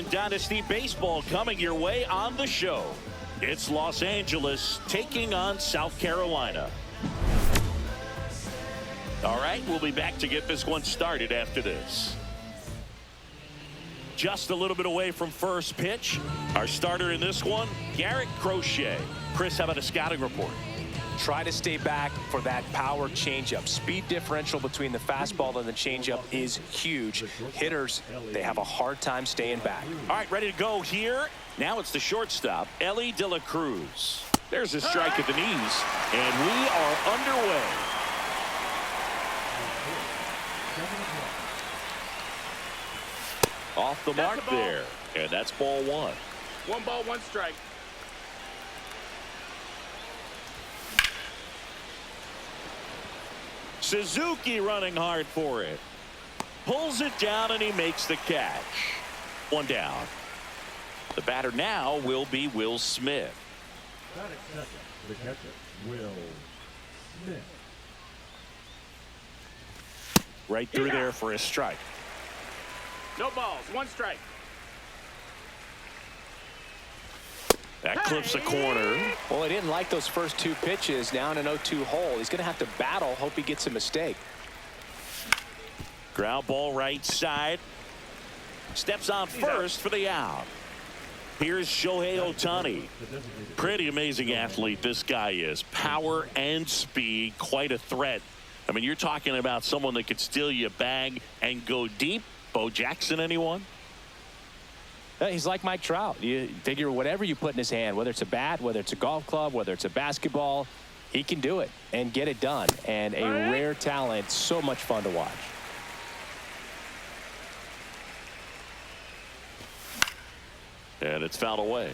Dynasty Baseball coming your way on the show. It's Los Angeles taking on South Carolina. All right, we'll be back to get this one started after this. Just a little bit away from first pitch. Our starter in this one, Garrett Crochet. Chris, how about a scouting report? Try to stay back for that power changeup. Speed differential between the fastball and the changeup is huge. Hitters, they have a hard time staying back. All right, ready to go here. Now it's the shortstop, Elly De La Cruz. There's a strike at the knees, and we are underway. Off the mark there, and that's ball one. 1 ball, 1 strike. Suzuki running hard for it. Pulls it down, and he makes the catch. 1 down. The batter now will be Will Smith. The catcher, Will Smith. Right through there for a strike. No balls, 1 strike. That clips the corner. Well, he didn't like those first 2 pitches. Now in an 0-2 hole. He's going to have to battle. Hope he gets a mistake. Ground ball right side. Steps on first for the out. Here's Shohei Ohtani. Pretty amazing athlete this guy is. Power and speed. Quite a threat. I mean, you're talking about someone that could steal you a bag and go deep. Bo Jackson, anyone? He's like Mike Trout. You figure whatever you put in his hand, whether it's a bat, whether it's a golf club, whether it's a basketball, he can do it and get it done. And a rare talent, so much fun to watch. And it's fouled away.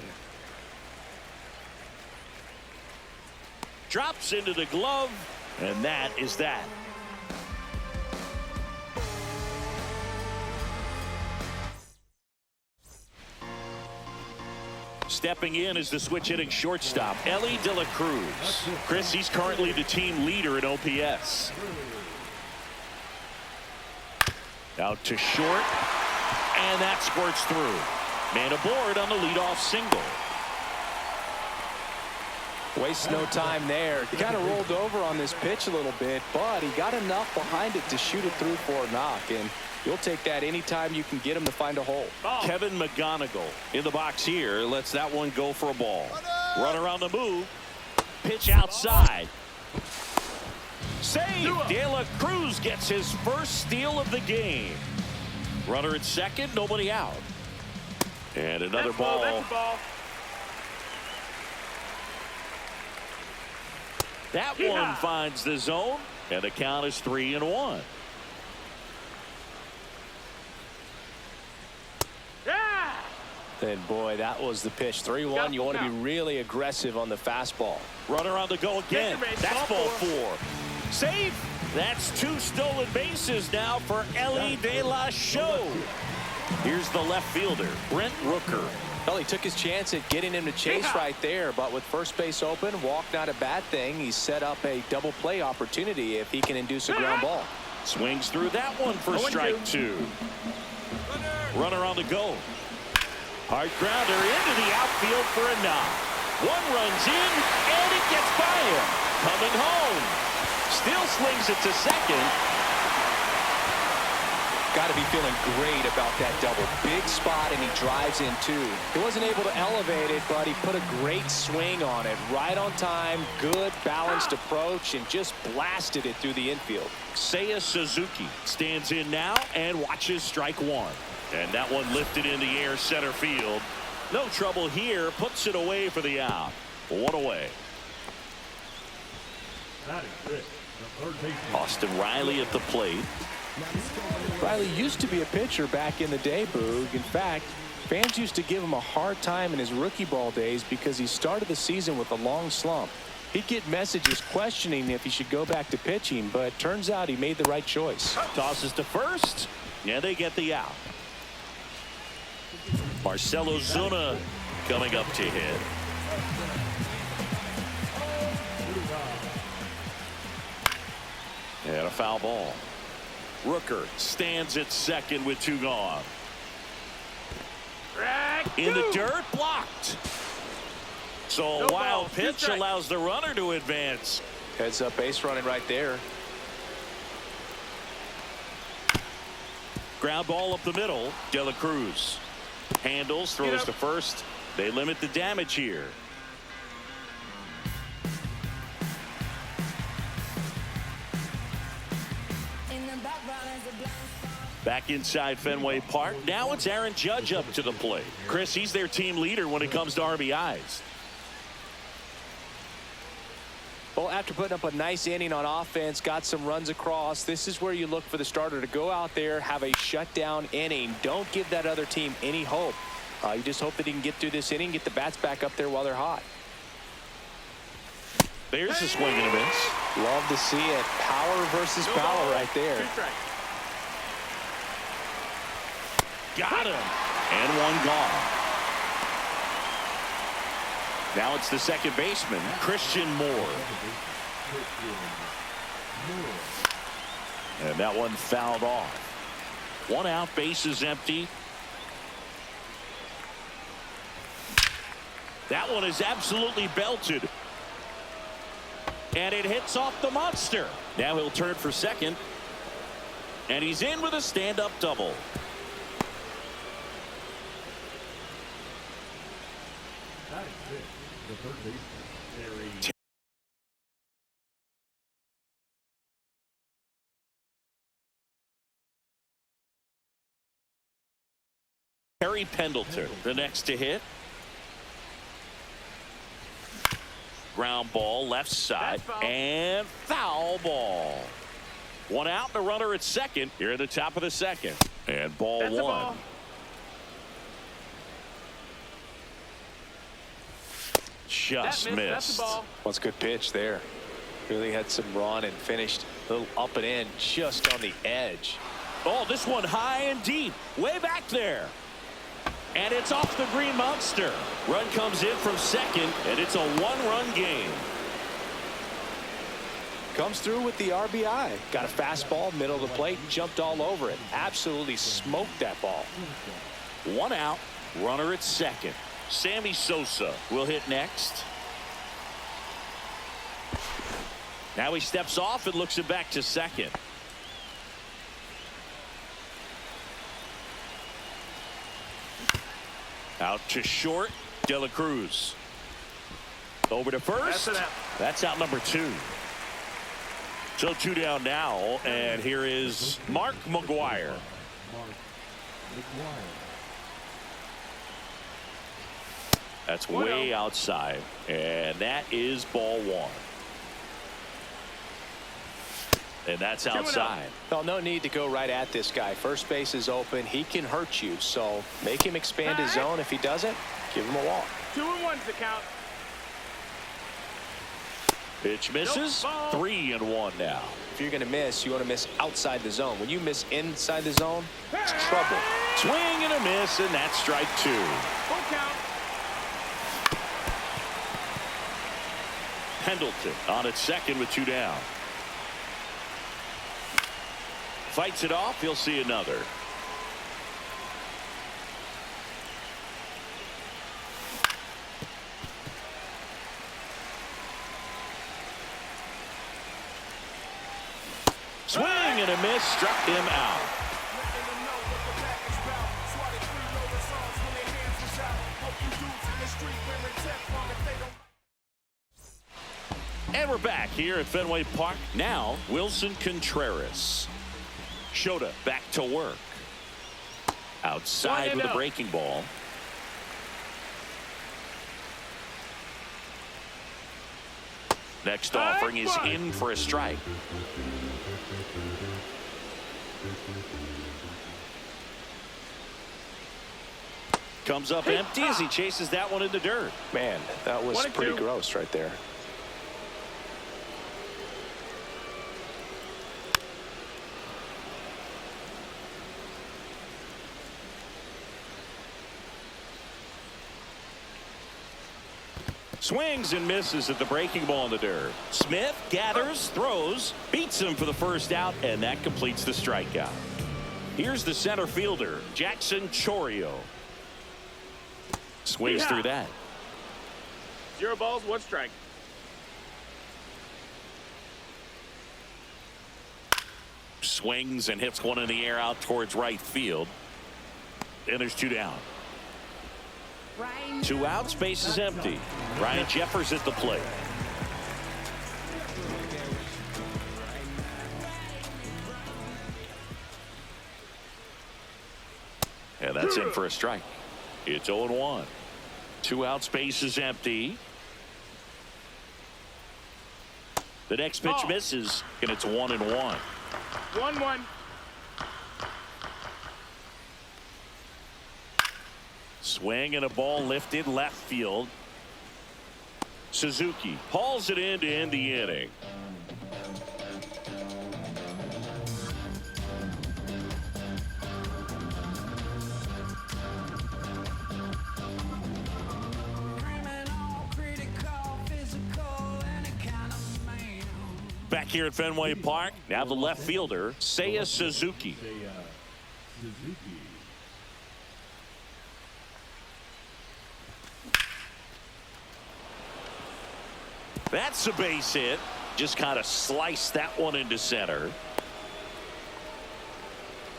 Drops into the glove, and that is that. Stepping in is the switch hitting shortstop, Elly De La Cruz. Chris, he's currently the team leader in OPS. Out to short, and that squirts through. Man aboard on the leadoff single. Wastes no time there. He kind of rolled over on this pitch a little bit, but he got enough behind it to shoot it through for a knock. And you'll take that anytime you can get him to find a hole. Kevin McGonigal in the box here. Lets that one go for a ball. Runner on the move. Pitch outside. Save. De La Cruz gets his first steal of the game. Runner at second. Nobody out. And another ball. That one finds the zone. And the count is 3-1. And boy, that was the pitch. 3-1. You want to be really aggressive on the fastball. Runner on the go again. That's ball 4. Save. That's 2 stolen bases now for Elly De La Show. Here's the left fielder, Brent Rooker. Well, he took his chance at getting him to chase right there, but with first base open, walk not a bad thing. He's set up a double play opportunity if he can induce a ground ball. Swings through that one for strike 2. Runner on the go. Hard grounder into the outfield for a knock. 1 runs in, and it gets by him. Coming home. Still slings it to second. Got to be feeling great about that double. Big spot, and he drives in 2. He wasn't able to elevate it, but he put a great swing on it. Right on time, good balanced approach, and just blasted it through the infield. Seiya Suzuki stands in now and watches strike 1. And that one lifted in the air center field. No trouble here. Puts it away for the out. 1 away. Austin Riley at the plate. Riley used to be a pitcher back in the day, Boog. In fact, fans used to give him a hard time in his rookie ball days because he started the season with a long slump. He'd get messages questioning if he should go back to pitching, but turns out he made the right choice. Tosses to first, and they get the out. Marcell Ozuna coming up to hit. And a foul ball. Rooker stands at second with 2 gone. in the dirt, blocked. So a wild pitch allows the runner to advance. Heads up base running right there. Ground ball up the middle. De La Cruz handles, throws to first. They limit the damage here. Back inside Fenway Park. Now it's Aaron Judge up to the plate. Chris, he's their team leader when it comes to RBIs. Well, after putting up a nice inning on offense, got some runs across, this is where you look for the starter to go out there, have a shutdown inning. Don't give that other team any hope. You just hope that he can get through this inning, get the bats back up there while they're hot. There's a swing and a miss. Love to see it. Power versus power right there. Got him. And one gone. Now it's the second baseman, Christian Moore. And that one fouled off. One out, bases empty. That one is absolutely belted. And it hits off the monster. Now he'll turn for second. And he's in with a stand-up double. The third baseman, Harry Pendleton, the next to hit. Ground ball left side and foul ball. One out, the runner at second here at the top of the second. And ball one. Ball. Just missed. That's the ball. What's a good pitch there. Really had some run and finished a little up and in just on the edge. Oh, this one high and deep, way back there. And it's off the green monster. Run comes in from second, and it's a one-run game. Comes through with the RBI. Got a fastball, middle of the plate, jumped all over it. Absolutely smoked that ball. One out, runner at second. Sammy Sosa will hit next. Now he steps off and looks it back to second. Out to short, De La Cruz. Over to first. That's out number two. So two down now, and here is Mark McGwire. That's way outside, and that is ball one. And that's outside. Well, no need to go right at this guy. First base is open. He can hurt you, so make him expand his zone. If he doesn't, give him a walk. 2-1's the count. Pitch misses. 3-1 now. If you're going to miss, you want to miss outside the zone. When you miss inside the zone, it's trouble. Swing and a miss, and that's strike two. Full count. Pendleton on at second with two down. Fights it off. He'll see another. Swing and a miss, struck him out. And we're back here at Fenway Park. Now, Wilson Contreras. Shota back to work. Outside with a breaking ball. Next offering is in for a strike. Comes up empty as he chases that one in the dirt. Man, that was pretty gross right there. Swings and misses at the breaking ball in the dirt. Smith gathers, throws, beats him for the first out, and that completes the strikeout. Here's the center fielder, Jackson Chourio. Swings through that. 0 balls, 1 strike. Swings and hits one in the air out towards right field. And there's 2 down. 2 outs, base is empty. Ryan Jeffers at the plate. And that's in for a strike. It's 0-1. 2 outs, base is empty. The next pitch misses, and it's 1-1. 1-1. Swing and a ball lifted left field. Suzuki hauls it in to end the inning. Back here at Fenway Park, now the left fielder, Seiya Suzuki. That's a base hit. Just kind of sliced that one into center.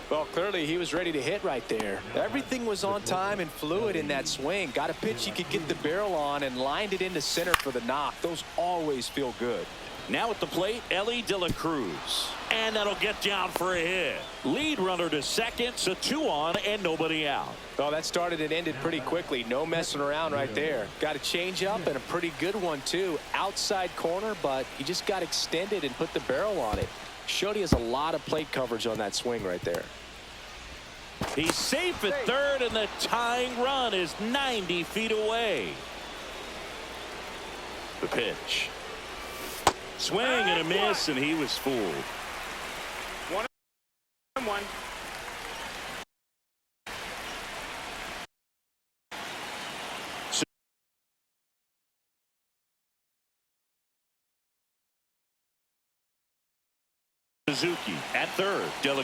Well, clearly he was ready to hit right there. Everything was on time and fluid in that swing. Got a pitch he could get the barrel on and lined it into center for the knock. Those always feel good. Now at the plate, Elly De La Cruz. And that'll get down for a hit. Lead runner to second, so 2 on and nobody out. Well, that started and ended pretty quickly. No messing around right there. Got a changeup and a pretty good one, too. Outside corner, but he just got extended and put the barrel on it. Showed he has a lot of plate coverage on that swing right there. He's safe at third, and the tying run is 90 feet away. The pitch. Swing and a miss, and he was fooled. 1-1. Suzuki at third. De La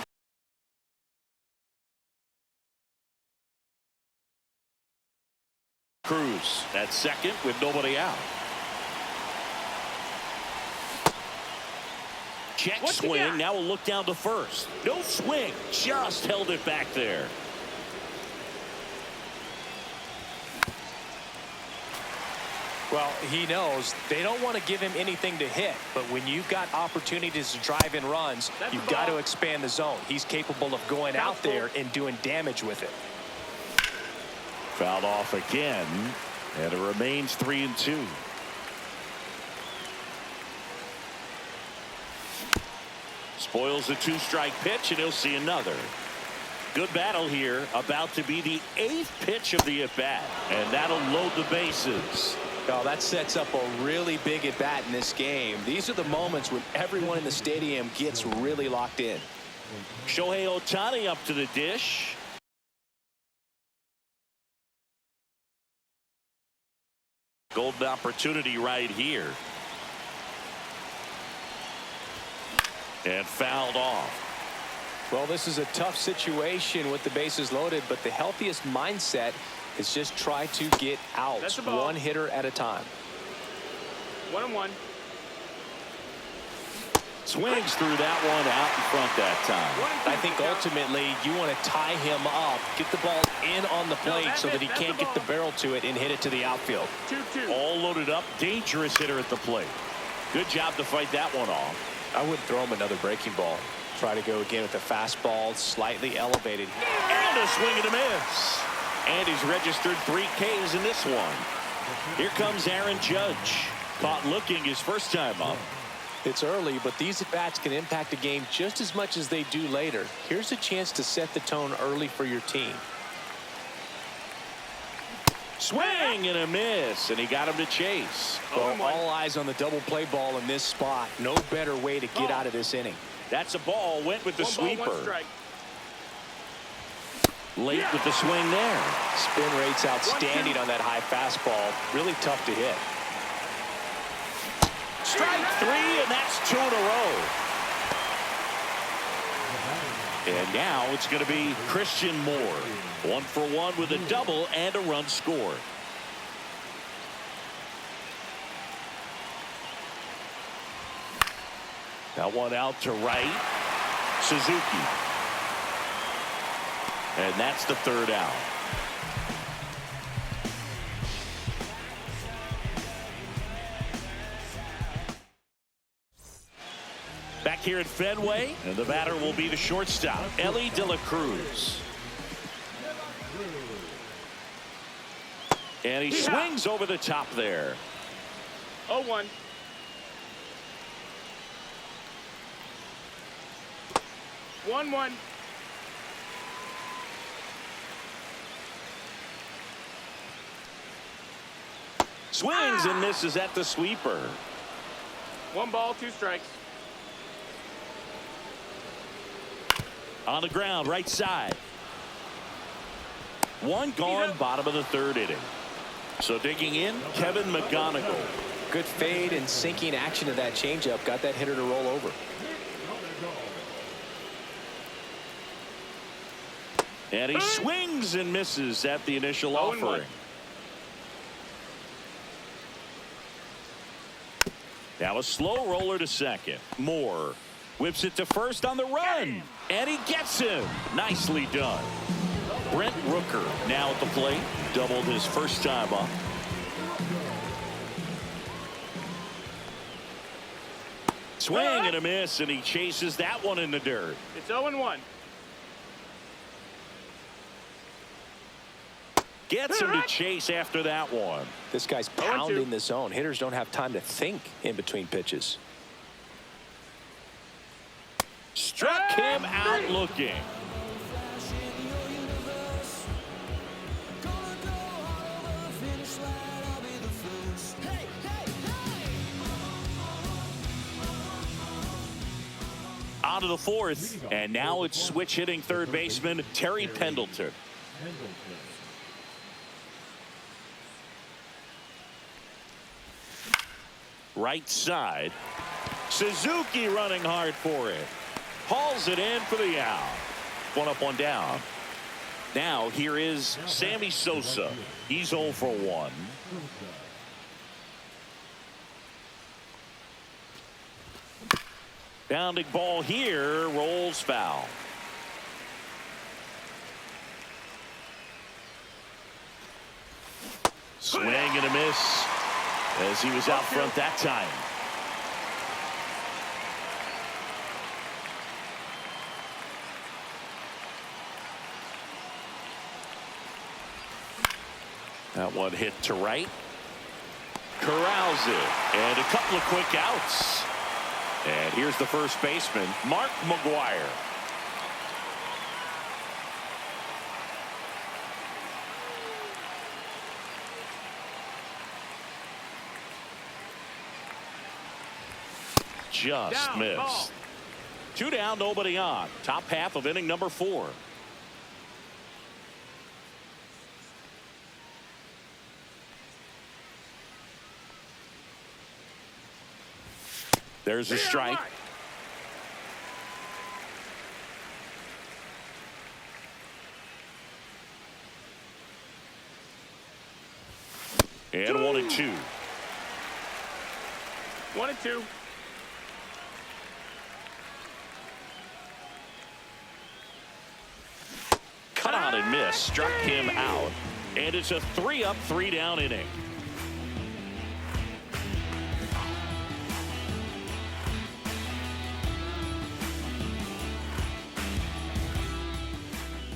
Cruz at second with nobody out. Check swing. Now we'll look down to first. No swing. Just held it back there. Well, he knows they don't want to give him anything to hit, but when you've got opportunities to drive in runs, you've got to expand the zone. He's capable of going out there and doing damage with it. Fouled off again, and it remains 3-2. Spoils the 2-strike pitch, and he'll see another. Good battle here. About to be the 8th pitch of the at-bat, and that'll load the bases. Oh, that sets up a really big at-bat in this game. These are the moments when everyone in the stadium gets really locked in. Shohei Ohtani up to the dish. Golden opportunity right here. And fouled off. Well, this is a tough situation with the bases loaded, but the healthiest mindset is just try to get outs one hitter at a time. 1-1. Swings through that one out in front that time. I think ultimately you want to tie him up, get the ball in on the plate so that he can't get the barrel to it and hit it to the outfield. 2-2. All loaded up. Dangerous hitter at the plate. Good job to fight that one off. I wouldn't throw him another breaking ball. Try to go again with the fastball, slightly elevated. And a swing and a miss. And he's registered 3 Ks in this one. Here comes Aaron Judge. Caught looking his first time up. It's early, but these at-bats can impact a game just as much as they do later. Here's a chance to set the tone early for your team. Swing and a miss, and he got him to chase. Well, all eyes on the double play ball in this spot. No better way to get out of this inning. That's a ball. Went with the 1 ball, 1 sweeper. strike. Late with the swing there. Spin rate's outstanding on that high fastball. Really tough to hit. Strike 3, and that's 2 in a row. And now it's going to be Christian Moore. 1 for 1 with a double and a run scored. That one out to right. Suzuki. And that's the third out. Back here at Fenway, and the batter will be the shortstop, Elly De La Cruz. And he swings over the top there. 0-1. One. Swings and misses at the sweeper. 1 ball, 2 strikes. On the ground, right side. One gone, bottom of the third inning. So digging in, Kevin McGonigal. Good fade and sinking action of that changeup got that hitter to roll over. And he swings and misses at the initial offering. Now a slow roller to second. Moore whips it to first on the run. And he gets him. Nicely done. Brent Rooker now at the plate. Doubled his first time up. Swing and a miss, and he chases that one in the dirt. It's 0-1. Gets him to chase after that one. This guy's pounding the zone. Hitters don't have time to think in between pitches. Struck him out looking. On to the fourth, and now it's switch hitting third baseman Terry Pendleton. Right side. Suzuki running hard for it. Hauls it in for the out. 1 up, 1 down. Now here is Sammy Sosa. He's 0 for 1. Bounding ball here, rolls foul. Swing and a miss as he was out front that time. That one hit to right. Corrals it, and a couple of quick outs. And here's the first baseman, Mark McGwire. Just missed. Ball. 2 down, nobody on. Top half of inning number 4. There's a strike. And 1-2. 1-2. Cut out and miss. Struck him out. And it's a 3 up, 3 down inning.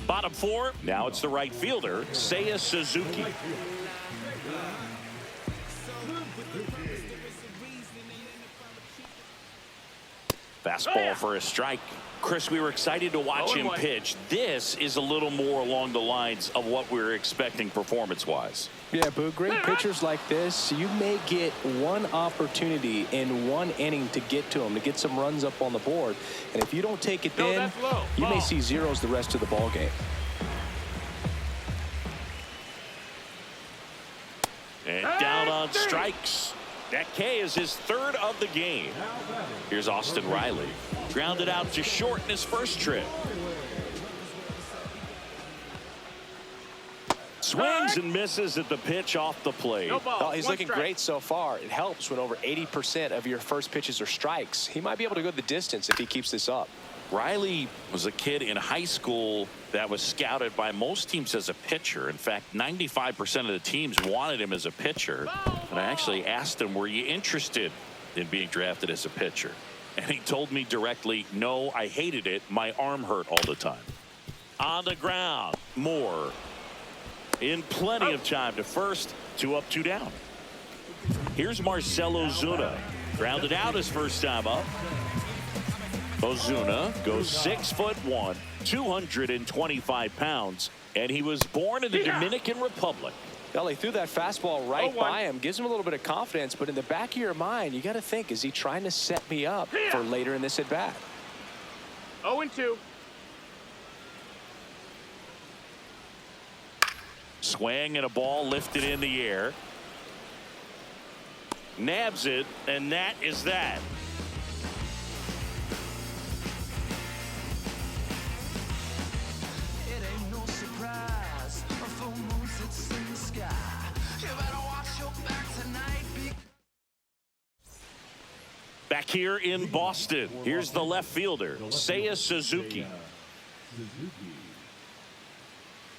Bottom 4. Now it's the right fielder, Seiya Suzuki. Fastball for a strike. Chris, we were excited to watch him pitch. This is a little more along the lines of what we were expecting performance-wise. Yeah, but great pitchers like this, you may get one opportunity in one inning to get to them, to get some runs up on the board. And if you don't take it then, you may see zeros the rest of the ball game. And down on strikes. That K is his 3rd of the game. Here's Austin Riley. Grounded out to short in his first trip. Swings and misses at the pitch off the plate. No ball. Well, he's One looking strike. great so far. It helps when over 80% of your first pitches are strikes. He might be able to go the distance if he keeps this up. Riley was a kid in high school that was scouted by most teams as a pitcher. In fact, 95% of the teams wanted him as a pitcher. And I actually asked him, were you interested in being drafted as a pitcher? And he told me directly, no, I hated it. My arm hurt all the time. On the ground, Moore in plenty of time to first, 2 up, 2 down. Here's Marcell Ozuna. Grounded out his first time up. Ozuna goes 6'1", 225 pounds, and he was born in the Dominican Republic. Well, he threw that fastball right 0-1. by him, gives him a little bit of confidence, but in the back of your mind, you got to think, is he trying to set me up for later in this at bat? 0-2. Swing and a ball lifted in the air. Nabs it, and that is that. It ain't no surprise. A full moon sits in the sky. You better watch your back tonight. Back here in Boston, here's the left fielder, Seiya Suzuki.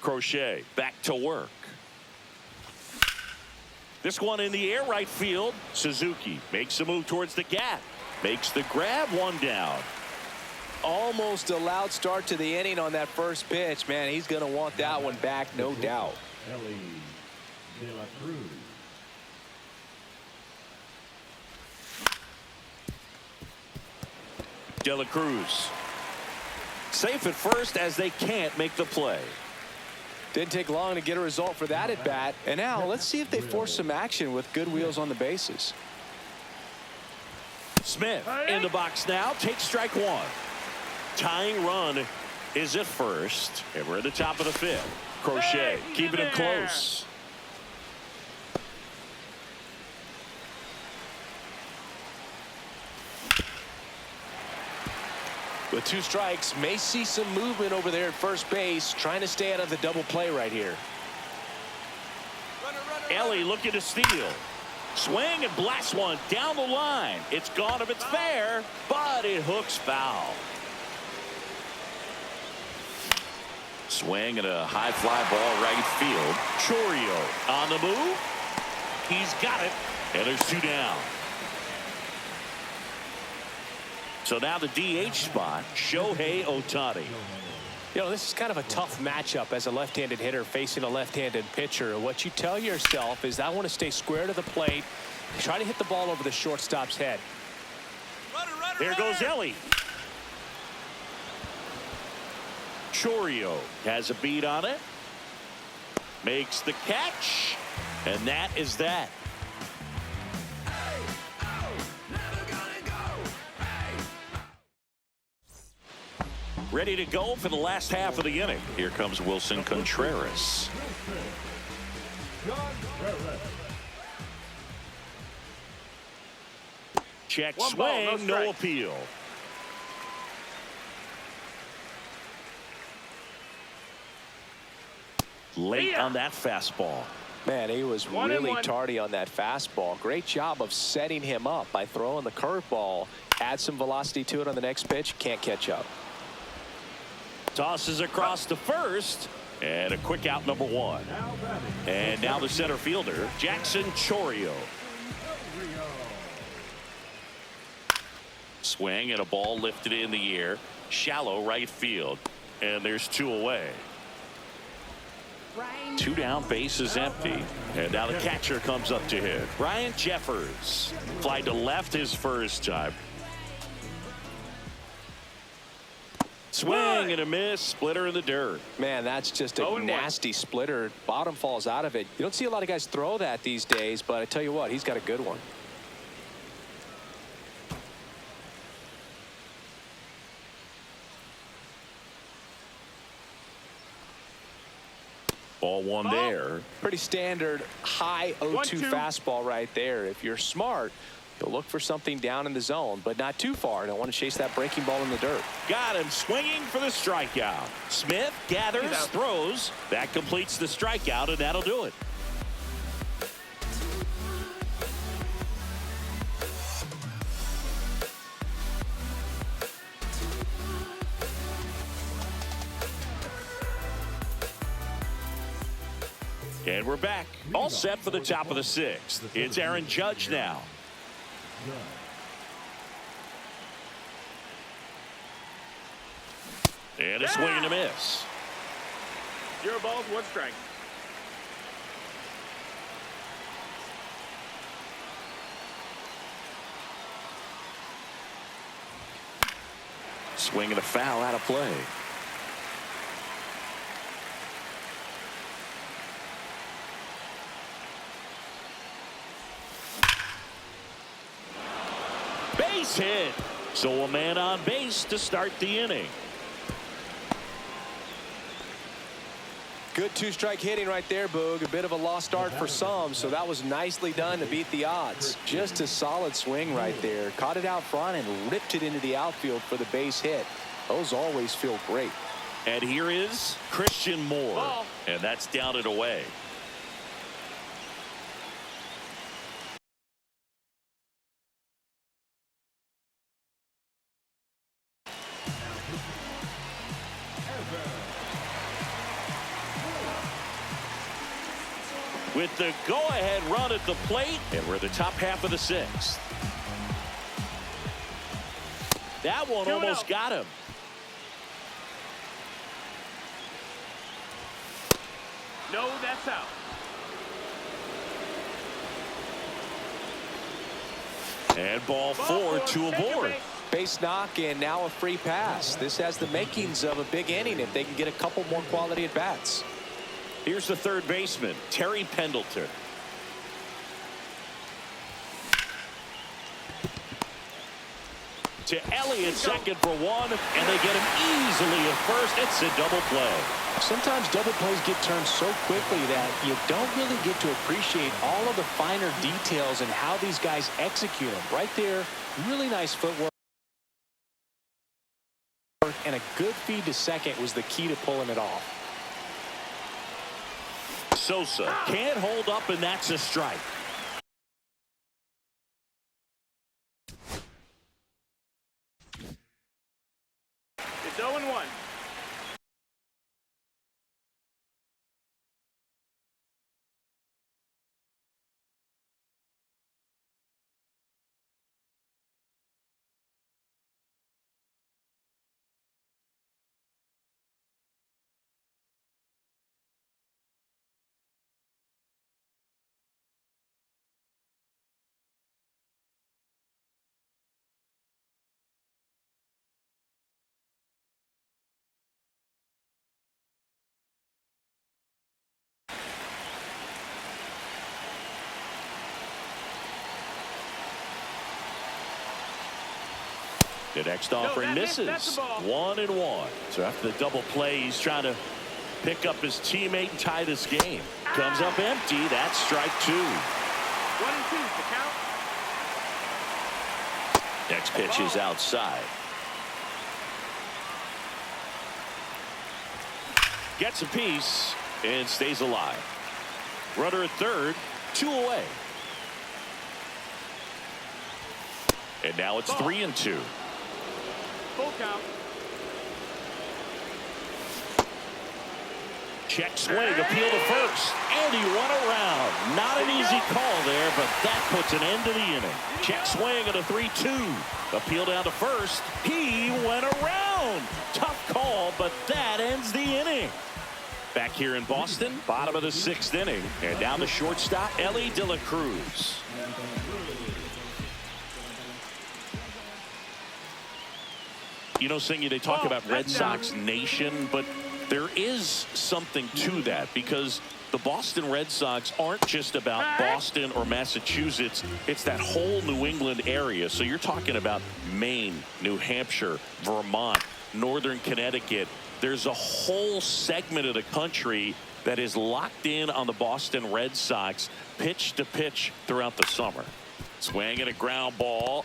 Crochet back to work. This one in the air right field. Suzuki makes a move towards the gap. Makes the grab, 1 down. Almost a loud start to the inning on that first pitch. Man, he's going to want that one back, no doubt. Ellie De La Cruz. De La Cruz safe at first as they can't make the play. Didn't take long to get a result for that at bat. And now let's see if they force some action with good wheels on the bases. Smith in the box now, takes strike 1. Tying run is at first, and we're at the top of the 5th. Crochet keeping it close. With 2 strikes, may see some movement over there at first base, trying to stay out of the double play right here. Ellie looking to steal. Swing and blast one down the line. It's gone if it's fair, but it hooks foul. Swing and a high fly ball right field. Chourio on the move. He's got it, and there's 2 down. So now the DH spot, Shohei Ohtani. You know, this is kind of a tough matchup as a left-handed hitter facing a left-handed pitcher. What you tell yourself is, I want to stay square to the plate, try to hit the ball over the shortstop's head. There goes Ellie. Chourio has a beat on it. Makes the catch. And that is that. Ready to go for the last half of the inning. Here comes Wilson Contreras. Check One swing, ball, no no strike. appeal. Late on that fastball. Man, he was 1-1. really tardy on that fastball. Great job of setting him up by throwing the curveball. Add some velocity to it on the next pitch. Can't catch up. Tosses across to first, and a quick out, number 1. And now the center fielder, Jackson Chourio. Swing and a ball lifted in the air, shallow right field, and there's 2 away. 2 down, base is empty, and now the catcher comes up to hit. Ryan Jeffers fly to left his first time. Swing and a miss, splitter in the dirt. Man, that's just a 0-1. nasty splitter. Bottom falls out of it. You don't see a lot of guys throw that these days, but I tell you what, he's got a good one. Ball 1 there. Pretty standard high 0-2 1-2. fastball right there. If you're smart, He'll look for something down in the zone, but not too far. Don't want to chase that breaking ball in the dirt. Got him swinging for the strikeout. Smith gathers, throws. That completes the strikeout, and that'll do it. And we're back. All set for the top of the sixth. It's Aaron Judge now. And a swing and a miss. 0 balls, 1 strike. Swing and a foul out of play. Base hit. So a man on base to start the inning. Good 2-strike hitting right there, Boog. A bit of a lost start for some, so that was nicely done to beat the odds. Just a solid swing right there. Caught it out front and ripped it into the outfield for the base hit. Those always feel great. And here is Christian Moore. Ball. And that's down and away. With the go-ahead run at the plate, and we're the top half of the sixth. That one almost got him. No, that's out. And ball 4, 2 aboard. Base knock and now a free pass. This has the makings of a big inning if they can get a couple more quality at bats. Here's the third baseman, Terry Pendleton. To Elliott, second for 1, and they get him easily at first. It's a double play. Sometimes double plays get turned so quickly that you don't really get to appreciate all of the finer details and how these guys execute them. Right there, really nice footwork. And a good feed to second was the key to pulling it off. Sosa can't hold up, and that's a strike. It's 0-1. The next offering misses. That's the ball. 1-1. So after the double play, he's trying to pick up his teammate and tie this game. Comes up empty. That's strike 2. 1-2 the count. Next pitch is outside. Gets a piece and stays alive. Runner at third, 2 away. And now it's 3-2. Full count. Check swing, appeal to first, and he went around. Not an easy call there, but that puts an end to the inning. Check swing at a 3-2. Appeal down to first. He went around. Tough call, but that ends the inning. Back here in Boston, bottom of the 6th inning. And down the shortstop, Elly De La Cruz. You know, Singy, they talk about Red Sox Nation, but there is something to that because the Boston Red Sox aren't just about Boston or Massachusetts. It's that whole New England area. So you're talking about Maine, New Hampshire, Vermont, Northern Connecticut. There's a whole segment of the country that is locked in on the Boston Red Sox pitch to pitch throughout the summer. Swing and a ground ball.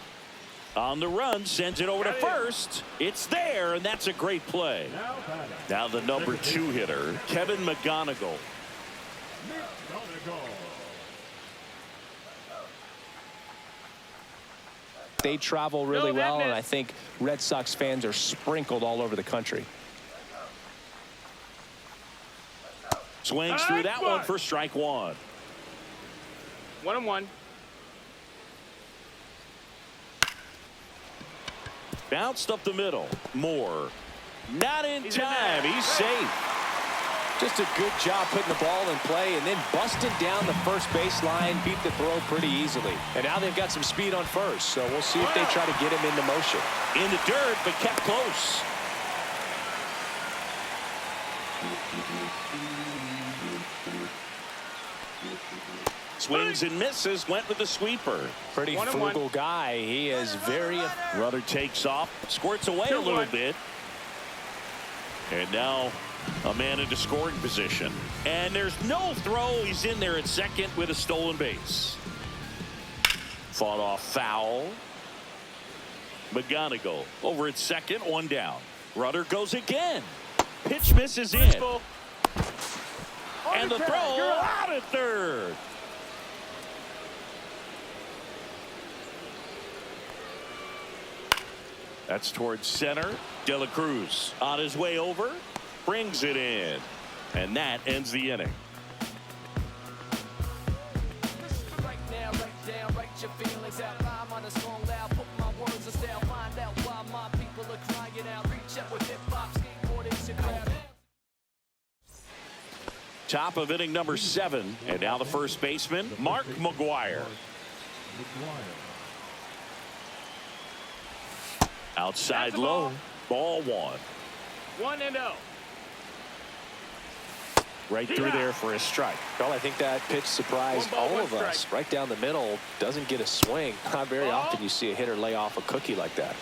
On the run, sends it over to first. It's there, and that's a great play. Now the number 2 hitter, Kevin McGonigal. They travel really well, and I think Red Sox fans are sprinkled all over the country. Swings through that one for strike 1. 1-1. Bounced up the middle. Moore. Not in time. He's safe. Just a good job putting the ball in play and then busting down the first baseline, beat the throw pretty easily. And now they've got some speed on first, so we'll see if they try to get him into motion. In the dirt, but kept close. Swings and misses, went with the sweeper. Pretty frugal guy. He is very... Runner takes off, squirts away a little bit. And now a man into scoring position. And there's no throw. He's in there at second with a stolen base. Fought off foul. McGonigal over at second, 1 down. Runner goes again. Pitch misses in. And the throw out at third. That's towards center. De La Cruz on his way over. Brings it in. And that ends the inning. Right now, right down, write your feelings out. Rhyme on a song loud, put my words in style. Find out why my people are crying out. Reach out with hip-hop, skateboarding, your crowd. Top of inning number 7. And now the first baseman, Mark McGwire. Outside low. Ball 1. 1-0. Right through there for a strike. Well, I think that pitch surprised 1 ball, all 1 of us. strike. Right down the middle, doesn't get a swing. Not very often you see a hitter lay off a cookie like that.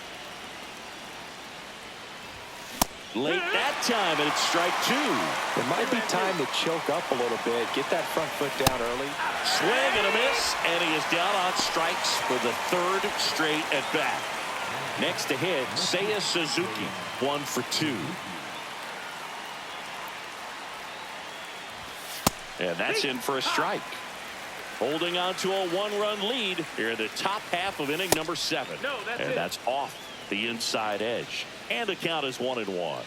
Late that time, and it's strike 2. It might be time to choke up a little bit, get that front foot down early. Swing and a miss, and he is down on strikes for the 3rd straight at bat. Next to hit, Seiya Suzuki, 1 for 2. And that's in for a strike. Holding on to a 1-run lead here in the top half of inning number 7. No, that's and it. that's off the inside edge. And the count is 1-1.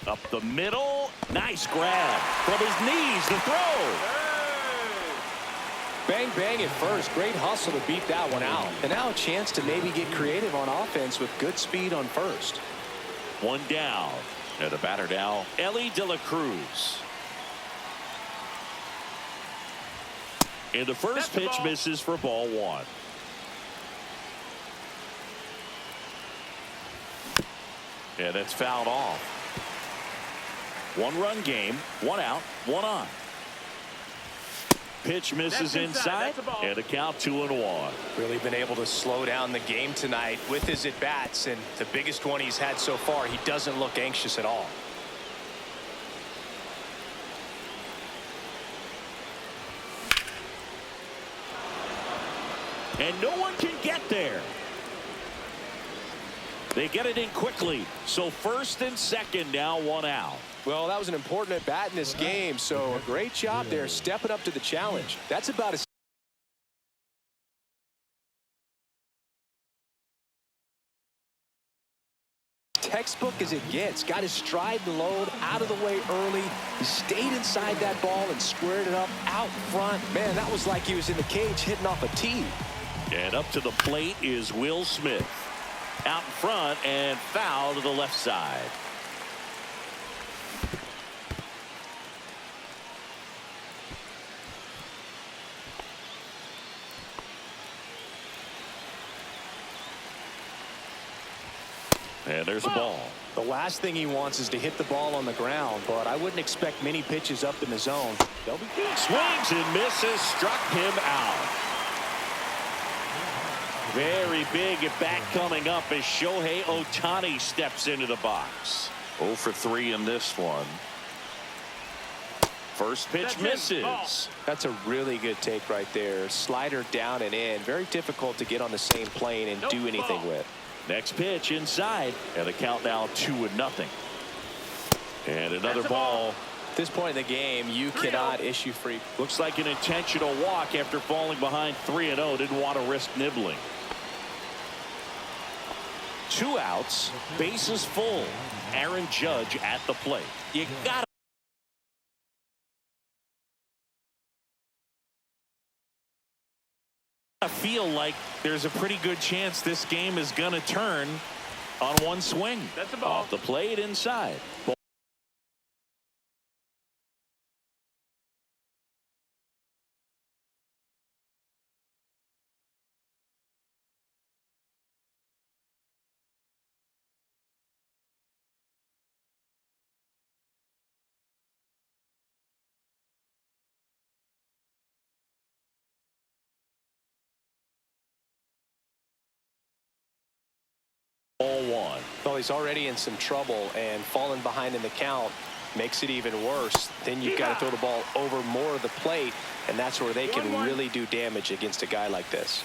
Up the middle. Nice grab. From his knees, the throw. Bang, bang at first. Great hustle to beat that one out. And now a chance to maybe get creative on offense with good speed on first. 1 down. And the batter now, Elly De La Cruz. And the first pitch misses for ball 1. And it's fouled off. 1-run game, 1 out, 1 on. Pitch misses inside, and a count 2-1. Really been able to slow down the game tonight with his at-bats, and the biggest one he's had so far, he doesn't look anxious at all. And no one can get there. They get it in quickly. So first and second, now 1 out. Well, that was an important at-bat in this game, so a great job there stepping up to the challenge. That's about as textbook as it gets. Got his stride and load out of the way early. He stayed inside that ball and squared it up out front. Man, that was like he was in the cage hitting off a tee. And up to the plate is Will Smith. Out in front and foul to the left side. And there's a ball. The last thing he wants is to hit the ball on the ground, but I wouldn't expect many pitches up in the zone. They'll be good. Swings and misses, struck him out. Very big at bat coming up as Shohei Ohtani steps into the box. 0 for 3 in this one. First pitch misses. That's a really good take right there. Slider down and in. Very difficult to get on the same plane and do anything with. Next pitch inside, and the count now 2-0. And another ball. At this point in the game, you cannot issue free. Looks like an intentional walk after falling behind 3-0. Didn't want to risk nibbling. 2 outs, bases full. Aaron Judge at the plate. You got to feel like there's a pretty good chance this game is going to turn on one swing. That's a ball. Off the plate inside. Ball 1. Well, he's already in some trouble, and falling behind in the count makes it even worse. Then you've got to throw the ball over more of the plate, and that's where they can really do damage against a guy like this.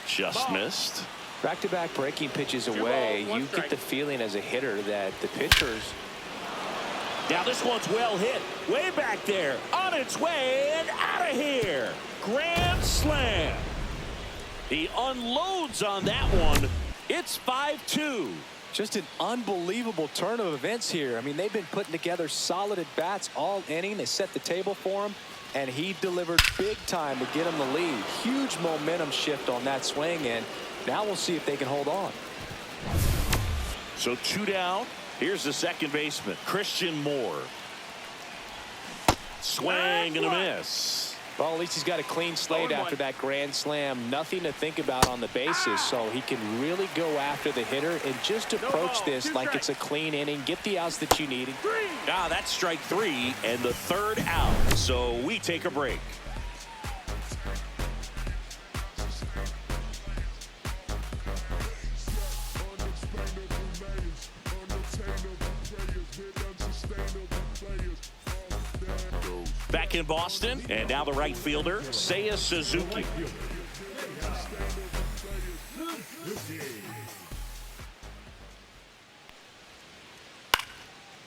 Just missed. Back-to-back breaking pitches away, you get the feeling as a hitter that the pitchers. Now this one's well hit. Way back there. On its way and out of here. Grand slam. He unloads on that one. It's 5-2. Just an unbelievable turn of events here. I mean, they've been putting together solid at-bats all inning. They set the table for him, and he delivered big time to get him the lead. Huge momentum shift on that swing, and now we'll see if they can hold on. So 2 down. Here's the second baseman, Christian Moore. Swing and a miss. Well, at least he's got a clean slate after that grand slam. Nothing to think about on the bases, so he can really go after the hitter and just approach this like it's a clean inning. Get the outs that you need. Ah, that's strike 3 and the 3rd out. So we take a break. Back in Boston, and now the right fielder, Seiya Suzuki.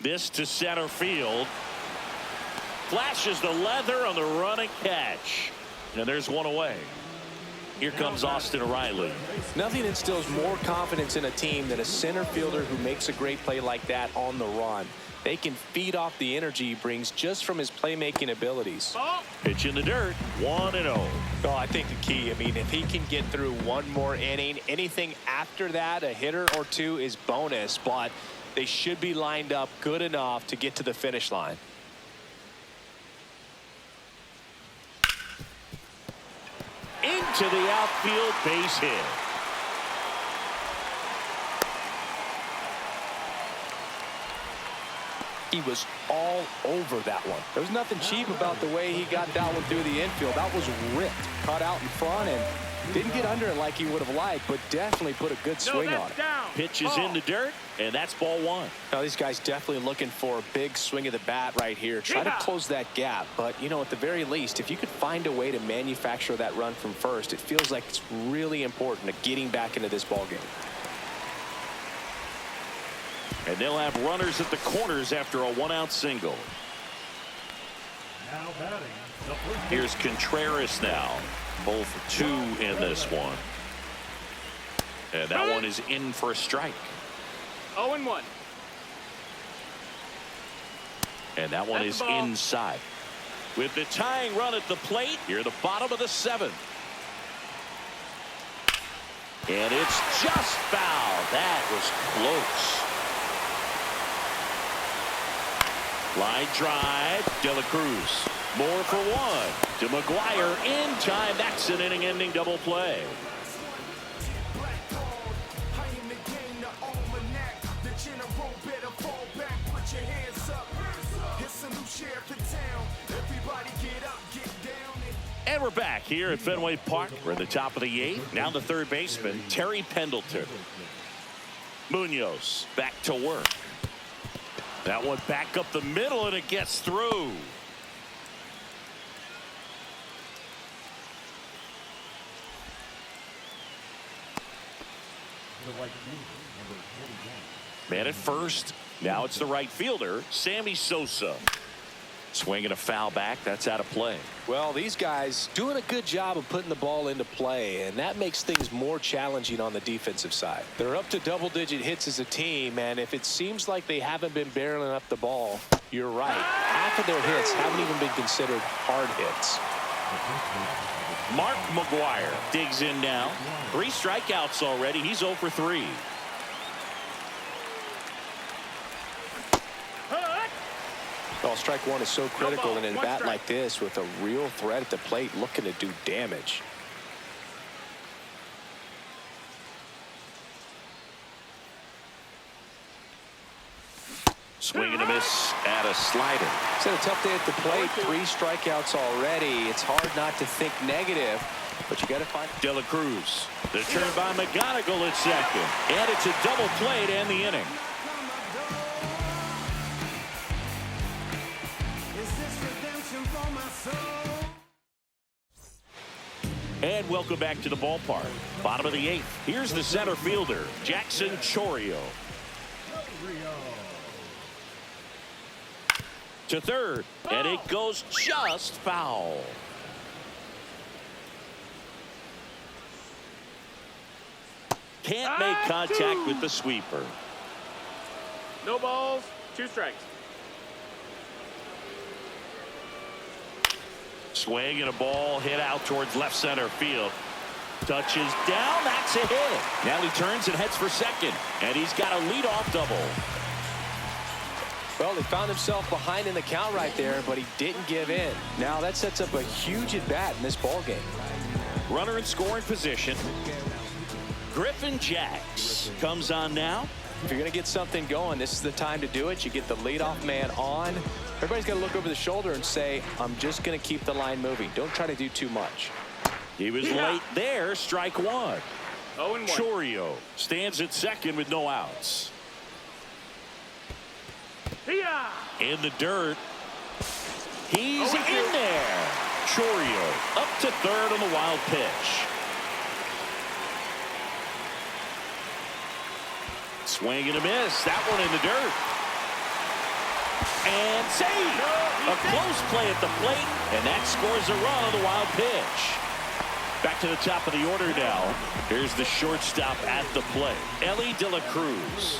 This to center field. Flashes the leather on the running catch. And there's one away. Here comes Austin Riley. Nothing instills more confidence in a team than a center fielder who makes a great play like that on the run. They can feed off the energy he brings just from his playmaking abilities. Pitch in the dirt, 1-0. Well, I think the key, I mean, if he can get through one more inning, anything after that, a hitter or two is bonus, but they should be lined up good enough to get to the finish line. Into the outfield, base hit. He was all over that one. There was nothing cheap about the way he got that one through the infield. That was ripped, caught out in front, and didn't get under it like he would have liked, but definitely put a good swing on it. Pitch is in the dirt, and that's ball 1. Now, these guys definitely looking for a big swing of the bat right here. Try to close that gap, but, you know, at the very least, if you could find a way to manufacture that run from first, it feels like it's really important to getting back into this ballgame. And they'll have runners at the corners after a 1-out single. Now batting, the first Here's Contreras now. Both 2 in this one. And that one is in for a strike. 0-1. And that one is inside. With the tying run at the plate, here the bottom of the 7th. And it's just foul. That was close. Line drive, De La Cruz. More for 1. To McGuire in time. That's an inning-ending double play. And we're back here at Fenway Park. We're at the top of the 8th. Now the third baseman, Terry Pendleton. Munoz back to work. That one back up the middle, and it gets through. the right fielder, number 21. Man at first. Now it's the right fielder, Sammy Sosa. Swinging a foul back. That's out of play. Well, these guys doing a good job of putting the ball into play, and that makes things more challenging on the defensive side. They're up to double-digit hits as a team, and if it seems like they haven't been barreling up the ball, you're right. Half of their hits haven't even been considered hard hits. Mark McGwire digs in now. 3 strikeouts already. He's 0 for 3. Well, strike one is so critical in a bat like this with a real threat at the plate looking to do damage. Swing and a miss at a slider. It's had a tough day at the plate. 3 strikeouts already. It's hard not to think negative, but you got to find. De La Cruz. The turn by McGonigal at second. And it's a double play to end the inning. And welcome back to the ballpark. Bottom of the 8th. Here's the center fielder, Jackson Chourio. To third, and it goes just foul. Can't make contact with the sweeper. No balls, 2 strikes. Swing and a ball hit out towards left center field. Touches down. That's a hit. Now he turns and heads for second. And he's got a leadoff double. Well, he found himself behind in the count right there, but he didn't give in. Now that sets up a huge at-bat in this ball game. Runner in scoring position. Griffin Jax comes on now. If you're going to get something going, this is the time to do it. You get the leadoff man on. Everybody's got to look over the shoulder and say, I'm just going to keep the line moving. Don't try to do too much. He was late there. Strike 1. 0-1. Chourio stands at second with no outs. In the dirt. He's in there. Chourio up to third on the wild pitch. Swing and a miss. That one in the dirt. And save. A close play at the plate, and that scores a run on the wild pitch. Back to the top of the order now. Here's the shortstop at the plate, Elly De La Cruz.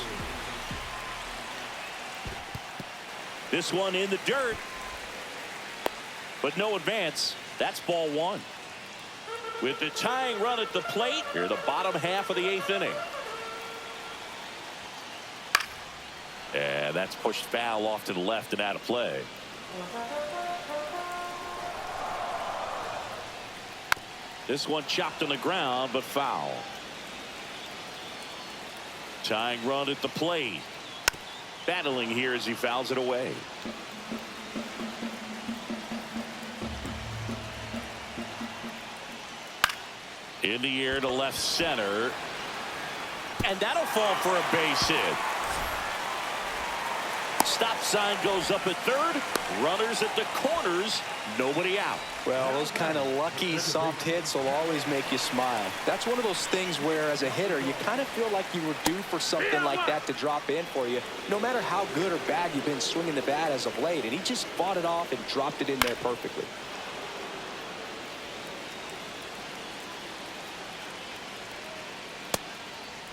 This one in the dirt, but no advance. That's ball 1. With the tying run at the plate, here the bottom half of the 8th inning. And that's pushed foul off to the left and out of play. This one chopped on the ground, but foul. Tying run at the plate. Battling here as he fouls it away. In the air to left center. And that'll fall for a base hit. Stop sign goes up at third. Runners at the corners. Nobody out. Well, those kind of lucky soft hits will always make you smile. That's one of those things where as a hitter you kind of feel like you were due for something like that to drop in for you, no matter how good or bad you've been swinging the bat as of late, and he just fought it off and dropped it in there perfectly.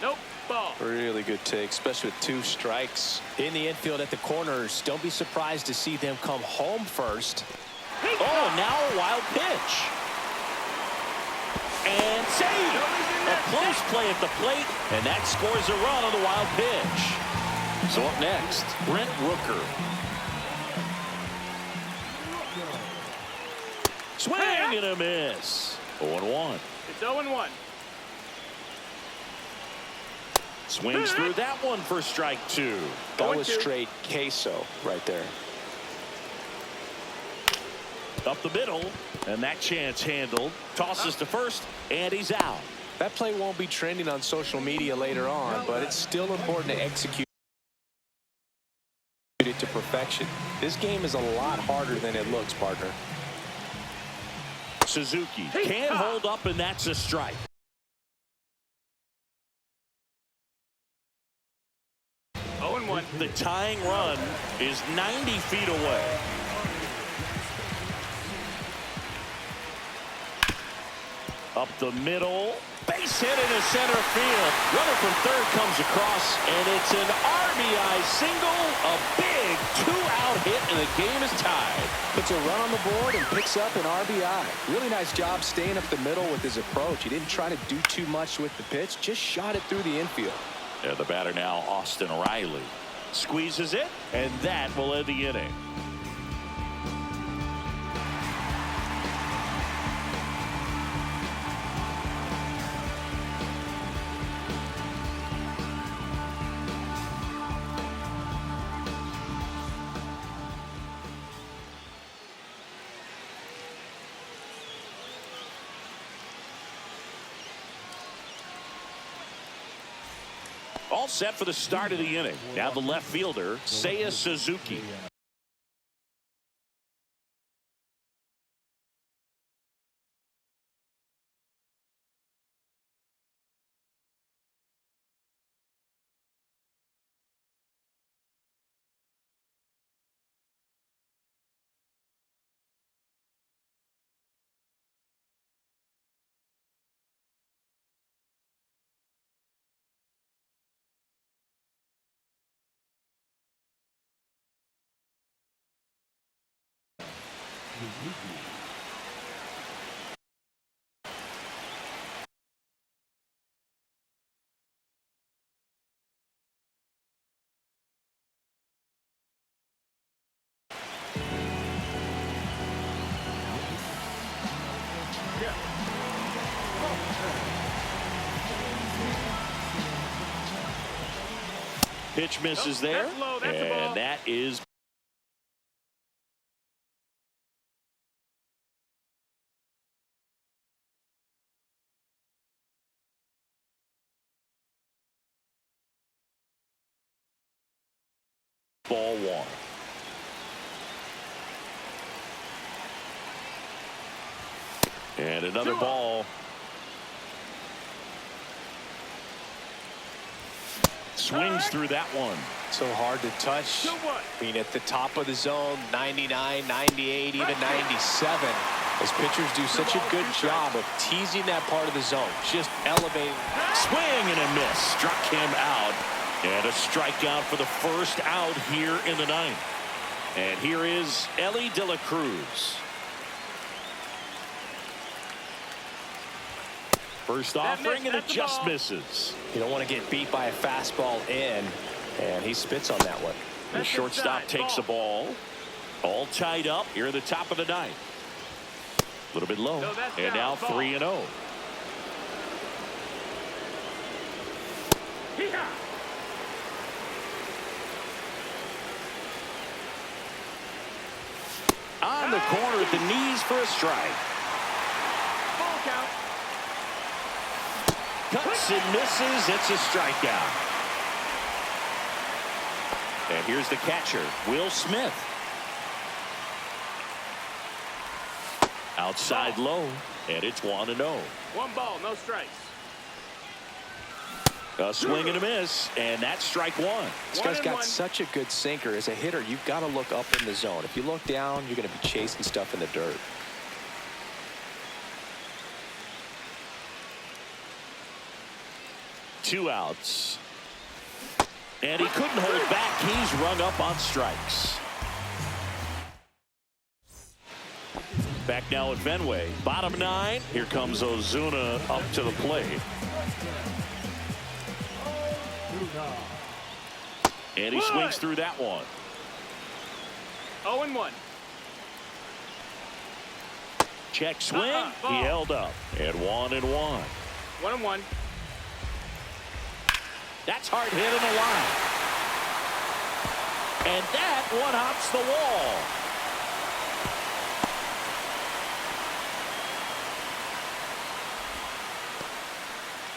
Nope. Ball. Really good take, especially with 2 strikes. In the infield at the corners, don't be surprised to see them come home first. Oh, now a wild pitch. And save. A close play at the plate, and that scores a run on the wild pitch. So up next, Brent Rooker. Swing and a miss. 0-1. It's 0-1. Swings through that one for strike 2. That was straight queso right there. Up the middle, and that chance handled. Tosses to first, and he's out. That play won't be trending on social media later on, but it's still important to execute it to perfection. This game is a lot harder than it looks, partner. Suzuki can't hold up, and that's a strike. The tying run is 90 feet away. Up the middle. Base hit into center field. Runner from third comes across, and it's an RBI single. A big two-out hit, and the game is tied. Puts a run on the board and picks up an RBI. Really nice job staying up the middle with his approach. He didn't try to do too much with the pitch, just shot it through the infield. Yeah, the batter now, Austin Riley. Squeezes it, and that will end the inning. All set for the start of the inning. Now the left fielder, Seiya Suzuki. Pitch misses there, That's low. That's a ball. and that is ball one. And another ball. Swings through that one. So hard to touch. I mean, at the top of the zone, 99, 98, even 97. As pitchers do such a good job of teasing that part of the zone, just elevating. Swing and a miss. Struck him out. And a strikeout for the first out here in the ninth. And here is Elly De La Cruz. First offering, and it just misses. You don't want to get beat by a fastball in, and he spits on that one. The shortstop takes the ball. All tied up here at the top of the ninth. A little bit low. And now 3-0. On the corner at the knees for a strike. Ball count. Cuts and misses. It's a strikeout. And here's the catcher, Will Smith. Outside low, and it's 1-0. One ball, no strikes. A swing and a miss, and that's strike one. This guy's got such a good sinker. As a hitter, you've got to look up in the zone. If you look down, you're going to be chasing stuff in the dirt. Two outs. And he couldn't hold back. He's rung up on strikes. Back now at Fenway. Bottom nine. Here comes Ozuna up to the plate. And he swings through that one. 0-1. Check swing. He held up. And 1-1. 1-1. That's hard hit in the line. And that one hops the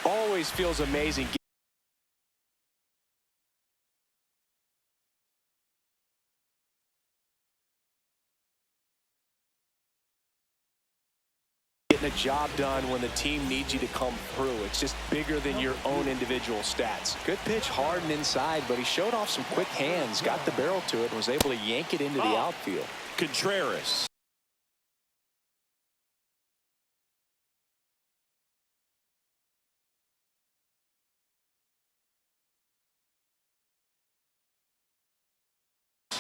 wall. Always feels amazing. getting a job done when the team needs you to come through. It's just bigger than your own individual stats. Good pitch, hard and inside, but he showed off some quick hands, got the barrel to it, and was able to yank it into the outfield. Contreras.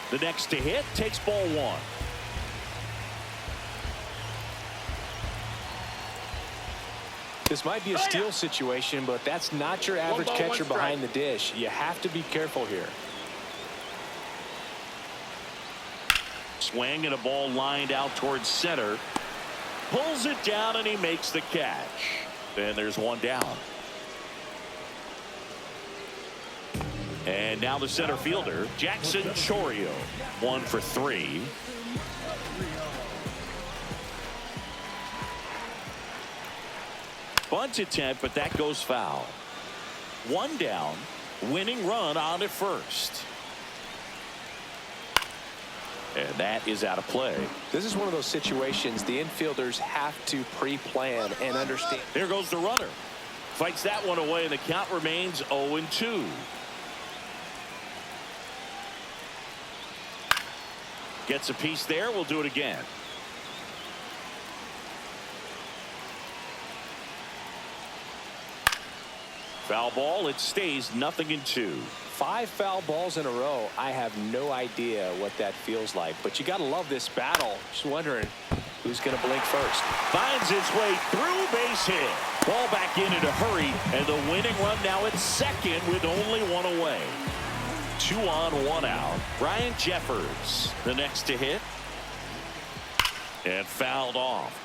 The next to hit takes ball one. This might be a steal situation, but that's not your average catcher behind the dish. You have to be careful here. Swing and a ball lined out towards center. Pulls it down and he makes the catch. And there's one down. And now the center fielder, Jackson Chourio. 1 for 3. Bunt attempt, but that goes foul. 1 down. Winning run on at first. And that is out of play. This is one of those situations the infielders have to pre-plan and understand. There goes the runner. Fights that one away, and the count remains 0-2. Gets a piece there. We'll do it again. Foul ball. It stays 0-2. 5 foul balls in a row. I have no idea what that feels like, but you got to love this battle. Just wondering who's going to blink first. Finds its way through, base hit. Ball back in a hurry, and the winning run now at second with only 1 away. 2 on, 1 out. Ryan Jeffers, the next to hit. And fouled off.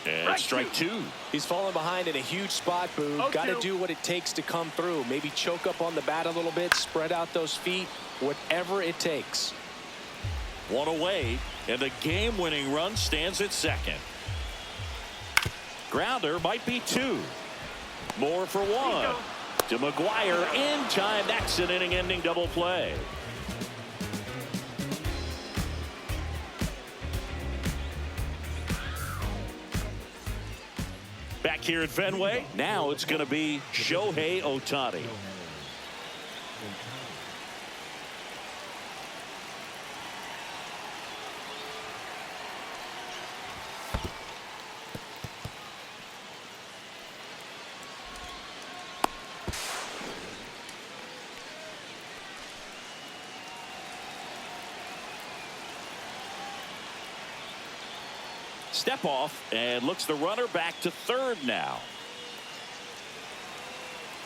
And strike 2. He's falling behind in a huge spot, Boo. Got to do what it takes to come through. Maybe choke up on the bat a little bit, spread out those feet, whatever it takes. 1 away, and the game-winning run stands at second. Grounder might be 2. More for 1. To McGuire in time. That's an inning-ending double play. Back here at Fenway, now it's going to be Shohei Ohtani. Step off and looks the runner back to third now.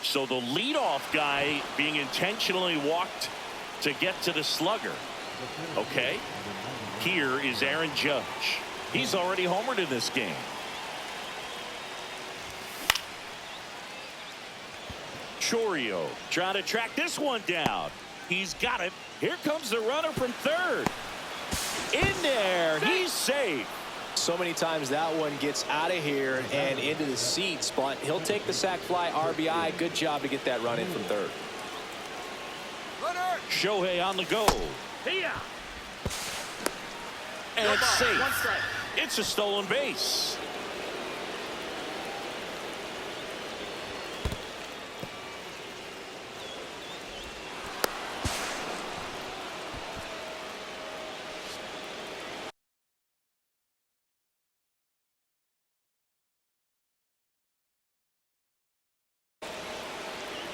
So the leadoff guy being intentionally walked to get to the slugger. Okay. Here is Aaron Judge. He's already homered in this game. Chourio trying to track this one down. He's got it. Here comes the runner from third. In there. He's safe. So many times that one gets out of here and into the seats, but he'll take the sac fly RBI. Good job to get that run in from third. Runner. Shohei on the go. Here. And No it's ball. safe. 1 strike. It's a stolen base.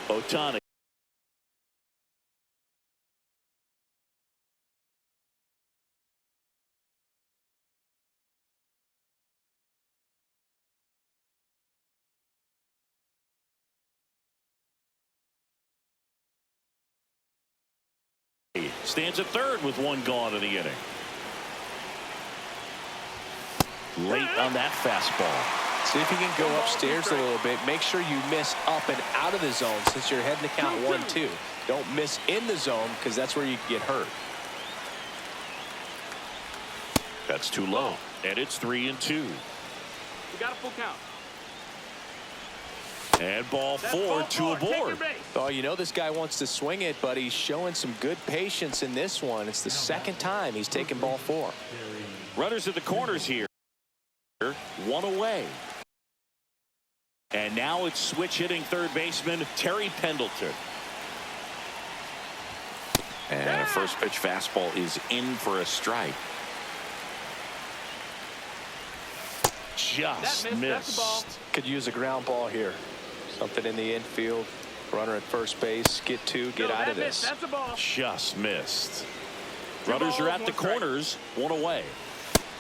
Ohtani. Stands at third with 1 gone in the inning. Late on that fastball. See if you can go upstairs a little bit. Make sure you miss up and out of the zone since you're heading to count 1-2. Don't miss in the zone because that's where you can get hurt. That's too low. And it's 3-2. We got a full count. And ball That's 4 ball to four. a Take your board. base. Oh, you know this guy wants to swing it, but he's showing some good patience in this one. It's the second time he's taken ball 4. Runners at the corners here. 1 away. And now it's switch hitting third baseman Terry Pendleton. And a first pitch fastball is in for a strike. Just That missed. That's the ball. missed. Could use a ground ball here. Something in the infield. Runner at first base. Get 2. Get No, out that of missed. this. That's a ball. Just missed. Two Runners are balls, at the 1 strike. corners. 1 away.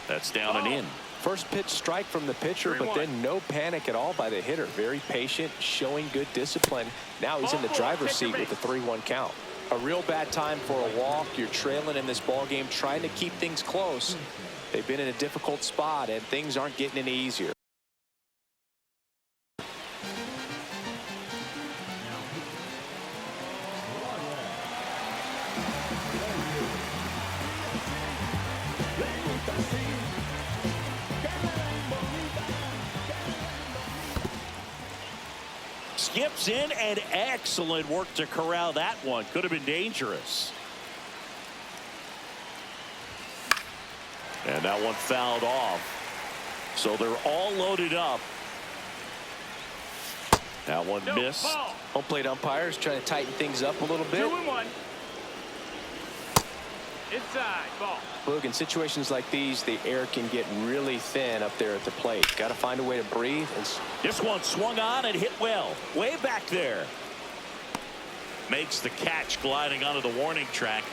That's down and Ball. in. First pitch strike from the pitcher, but 3-1. then no panic at all by the hitter. Very patient, showing good discipline. Now he's in the Ball 4. driver's Take your seat with the base. 3-1 count. A real bad time for a walk. You're trailing in this ball game, trying to keep things close. They've been in a difficult spot, and things aren't getting any easier. Skips in, and excellent work to corral that one. Could have been dangerous. And that one fouled off. So they're all loaded up. That one No, missed. ball. Home plate umpires trying to tighten things up a little bit. 2-1. Inside. Ball. Look, in situations like these, the air can get really thin up there at the plate. Got to find a way to breathe. This one swung on and hit well. Way back there. Makes the catch gliding onto the warning track.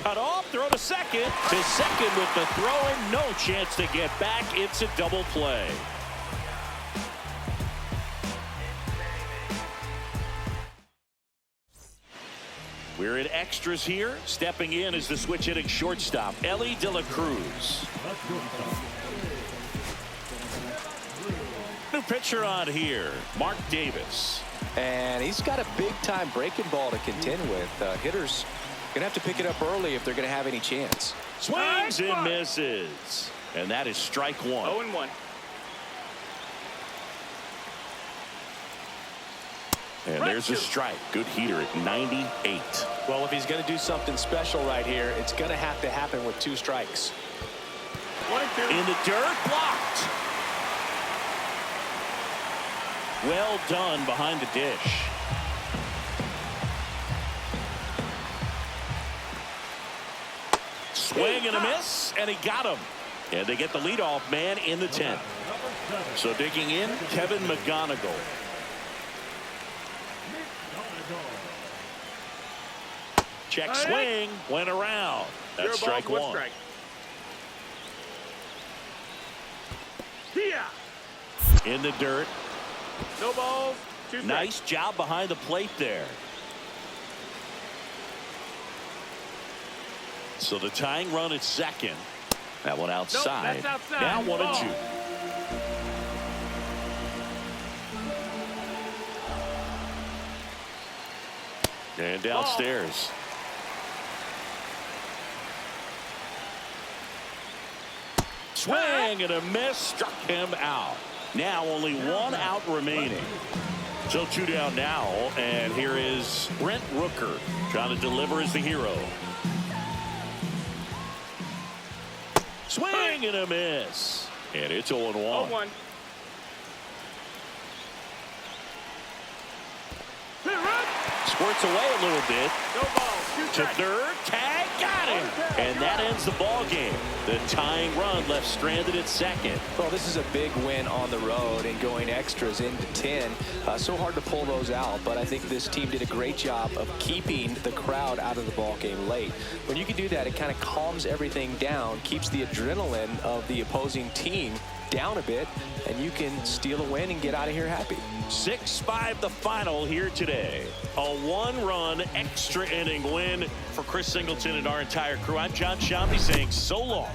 Cut off, throw to second. To second with the throw and no chance to get back. It's a double play. We're in extras here. Stepping in is the switch hitting shortstop, Ellie De La Cruz. New pitcher on here, Mark Davis. And he's got a big-time breaking ball to contend with. Hitters going to have to pick it up early if they're going to have any chance. Swings and misses. And that is strike 1. 0-1. And there's a strike. Good heater at 98. Well, if he's going to do something special right here, it's going to have to happen with 2 strikes. 1-2. In the dirt, blocked. Well done behind the dish. Swing and a miss, and he got him. And they get the leadoff man in the 10th. So digging in, Kevin McGonigal. Check swing, went around. That's strike 1. Strike. Yeah. In the dirt. No balls. 2 strikes. Nice job behind the plate there. So the tying run at second. That one outside. that's outside. Now 1 and Ball. 2. And downstairs. Swing and a miss, struck him out. Now only 1 out remaining. So 2 down now, and here is Brent Rooker trying to deliver as the hero. Swing and a miss, and it's 0-1. 0-1. Squirts away a little bit. No balls. 2 To strikes. third, tag, got him, and that ends the ball game. The tying run left stranded at second. Well, this is a big win on the road and going extras into 10. So hard to pull those out, but I think this team did a great job of keeping the crowd out of the ball game late. When you can do that, it kind of calms everything down, keeps the adrenaline of the opposing team down a bit, and you can steal a win and get out of here happy. 6-5 the final here today. A 1-run extra inning win for Chris Singleton and our entire crew. I'm John Shambi saying so long.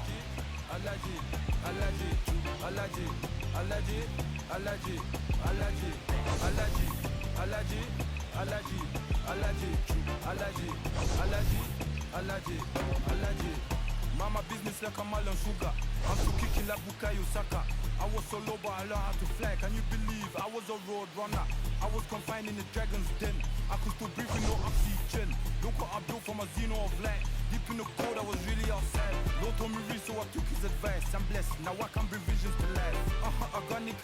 Mama business like a melon sugar. I'm still kicking like Bukayo Saka. I was so low but I learned how to fly. Can you believe I was a road runner? I was confined in the dragon's den. I could still breathe with no oxygen. Look what I built from a xeno of light. Deep in the cold, I was really outside. Lord told me read, so I took his advice. I'm blessed, now I can bring visions to life. I got Nick.